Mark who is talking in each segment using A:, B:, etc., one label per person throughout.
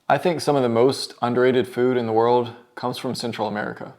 A: I think some of the most underrated food in the world comes from Central America.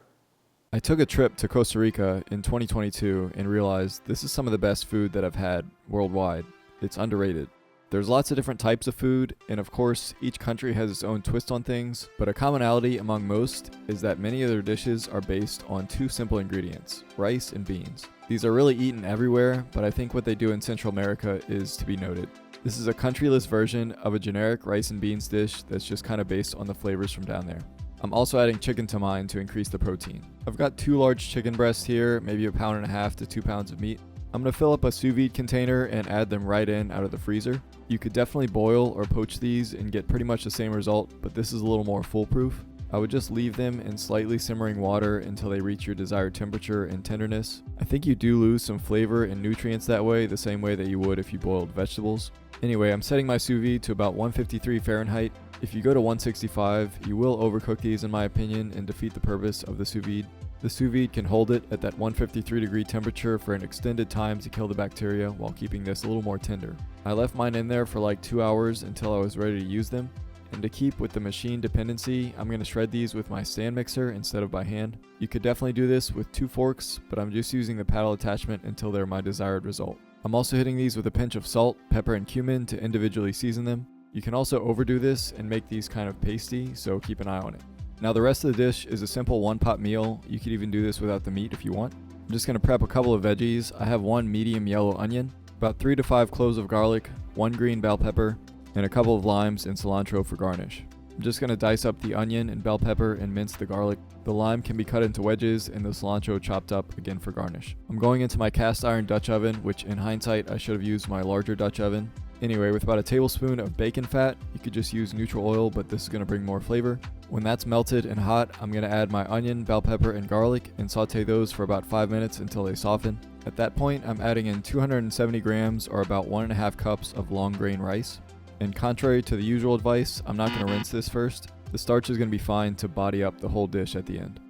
B: I took a trip to Costa Rica in 2022 and realized this is some of the best food that I've had worldwide. It's underrated. There's lots of different types of food, and of course, each country has its own twist on things, but a commonality among most is that many of their dishes are based on two simple ingredients, rice and beans. These are really eaten everywhere, but I think what they do in Central America is to be noted. This is a countryless version of a generic rice and beans dish that's just kind of based on the flavors from down there. I'm also adding chicken to mine to increase the protein. I've got 2 large chicken breasts here, maybe 1.5 pounds to 2 pounds of meat. I'm going to fill up a sous vide container and add them right in out of the freezer. You could definitely boil or poach these and get pretty much the same result, but this is a little more foolproof. I would just leave them in slightly simmering water until they reach your desired temperature and tenderness. I think you do lose some flavor and nutrients that way, the same way that you would if you boiled vegetables. Anyway, I'm setting my sous vide to about 153 Fahrenheit. If you go to 165, you will overcook these in my opinion and defeat the purpose of the sous vide. The sous vide can hold it at that 153 degree temperature for an extended time to kill the bacteria while keeping this a little more tender. I left mine in there for like 2 hours until I was ready to use them. And to keep with the machine dependency, I'm going to shred these with my stand mixer instead of by hand. You could definitely do this with 2 forks, but I'm just using the paddle attachment until they're my desired result. I'm also hitting these with a pinch of salt, pepper, and cumin to individually season them. You can also overdo this and make these kind of pasty, so keep an eye on it. Now the rest of the dish is a simple one-pot meal. You could even do this without the meat if you want. I'm just going to prep a couple of veggies. I have 1 medium yellow onion, about 3 to 5 cloves of garlic, 1 green bell pepper, and a couple of limes and cilantro for garnish. I'm just going to dice up the onion and bell pepper and mince the garlic. The lime can be cut into wedges and the cilantro chopped up again for garnish. I'm going into my cast iron Dutch oven, which in hindsight I should have used my larger Dutch oven. Anyway, with about a tablespoon of bacon fat, you could just use neutral oil, but this is going to bring more flavor. When that's melted and hot, I'm going to add my onion, bell pepper, and garlic and saute those for about 5 minutes until they soften. At that point, I'm adding in 270 grams or about 1.5 cups of long grain rice. And contrary to the usual advice, I'm not going to rinse this first. The starch is going to be fine to body up the whole dish at the end.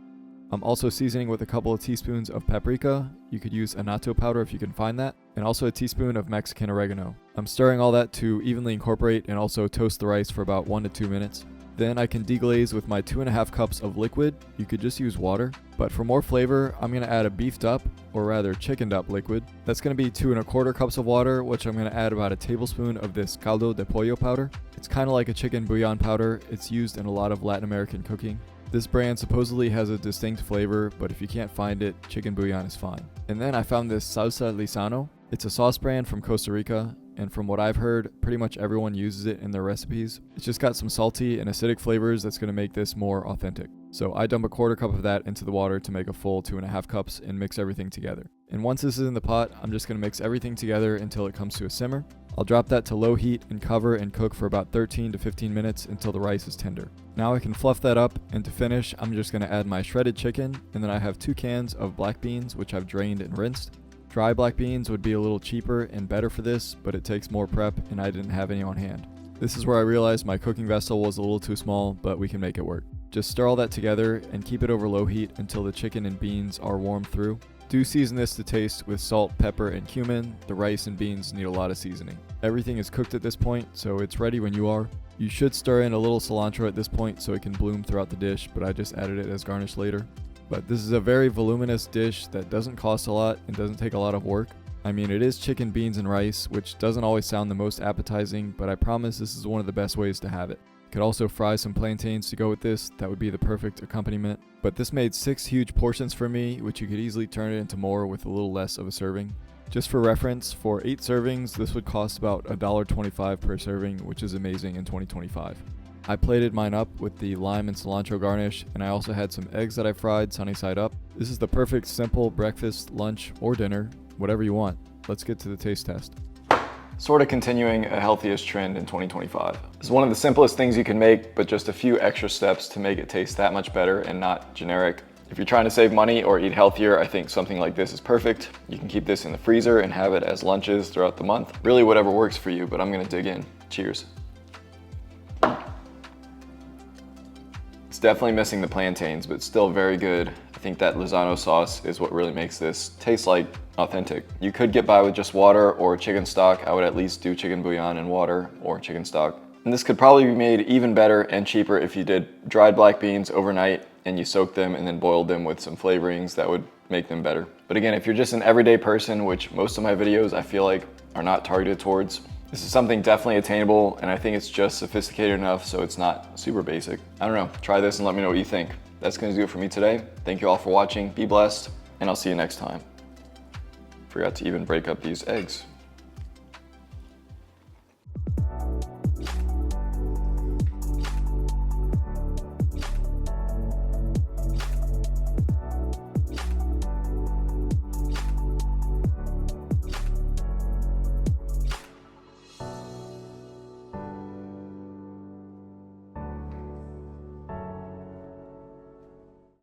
B: I'm also seasoning with a couple of teaspoons of paprika. You could use annatto powder if you can find that, and also a teaspoon of Mexican oregano. I'm stirring all that to evenly incorporate and also toast the rice for about 1 to 2 minutes. Then I can deglaze with my 2.5 cups of liquid. You could just use water, but for more flavor, I'm going to add a beefed up, or rather chickened up liquid. That's going to be 2.25 cups of water, which I'm going to add about a tablespoon of this caldo de pollo powder. It's kind of like a chicken bouillon powder. It's used in a lot of Latin American cooking. This brand supposedly has a distinct flavor, but if you can't find it, chicken bouillon is fine. And then I found this salsa lizano. It's a sauce brand from Costa Rica, and from what I've heard, pretty much everyone uses it in their recipes. It's just got some salty and acidic flavors that's going to make this more authentic. So I dump a 1/4 cup of that into the water to make a full 2.5 cups and mix everything together. And once this is in the pot, I'm just going to mix everything together until it comes to a simmer. I'll drop that to low heat and cover and cook for about 13 to 15 minutes until the rice is tender. Now I can fluff that up, and to finish, I'm just going to add my shredded chicken, and then I have 2 cans of black beans, which I've drained and rinsed. Dry black beans would be a little cheaper and better for this, but it takes more prep and I didn't have any on hand. This is where I realized my cooking vessel was a little too small, but we can make it work. Just stir all that together and keep it over low heat until the chicken and beans are warmed through. Do season this to taste with salt, pepper, and cumin. The rice and beans need a lot of seasoning. Everything is cooked at this point, so it's ready when you are. You should stir in a little cilantro at this point so it can bloom throughout the dish, but I just added it as garnish later. But this is a very voluminous dish that doesn't cost a lot and doesn't take a lot of work. I mean, it is chicken, beans, and rice, which doesn't always sound the most appetizing, but I promise this is one of the best ways to have it. Could also fry some plantains to go with this. That would be the perfect accompaniment. But this made 6 huge portions for me, which you could easily turn it into more with a little less of a serving. Just for reference, for 8 servings, this would cost about $1.25 per serving, which is amazing in 2025. I plated mine up with the lime and cilantro garnish, and I also had some eggs that I fried sunny side up. This is the perfect simple breakfast, lunch, or dinner, whatever you want. Let's get to the taste test.
A: Sort of continuing a healthiest trend in 2025. It's one of the simplest things you can make, but just a few extra steps to make it taste that much better and not generic. If you're trying to save money or eat healthier, I think something like this is perfect. You can keep this in the freezer and have it as lunches throughout the month. Really whatever works for you, but I'm gonna dig in. Cheers. It's definitely missing the plantains, but still very good. I think that lizano sauce is what really makes this taste like authentic. You could get by with just water or chicken stock. I would at least do chicken bouillon and water or chicken stock. And this could probably be made even better and cheaper if you did dried black beans overnight and you soaked them and then boiled them with some flavorings that would make them better. But again, if you're just an everyday person, which most of my videos I feel like are not targeted towards, this is something definitely attainable, and I think it's just sophisticated enough so it's not super basic. I don't know, try this and let me know what you think. That's gonna do it for me today. Thank you all for watching, be blessed, and I'll see you next time. Forgot to even break up these eggs.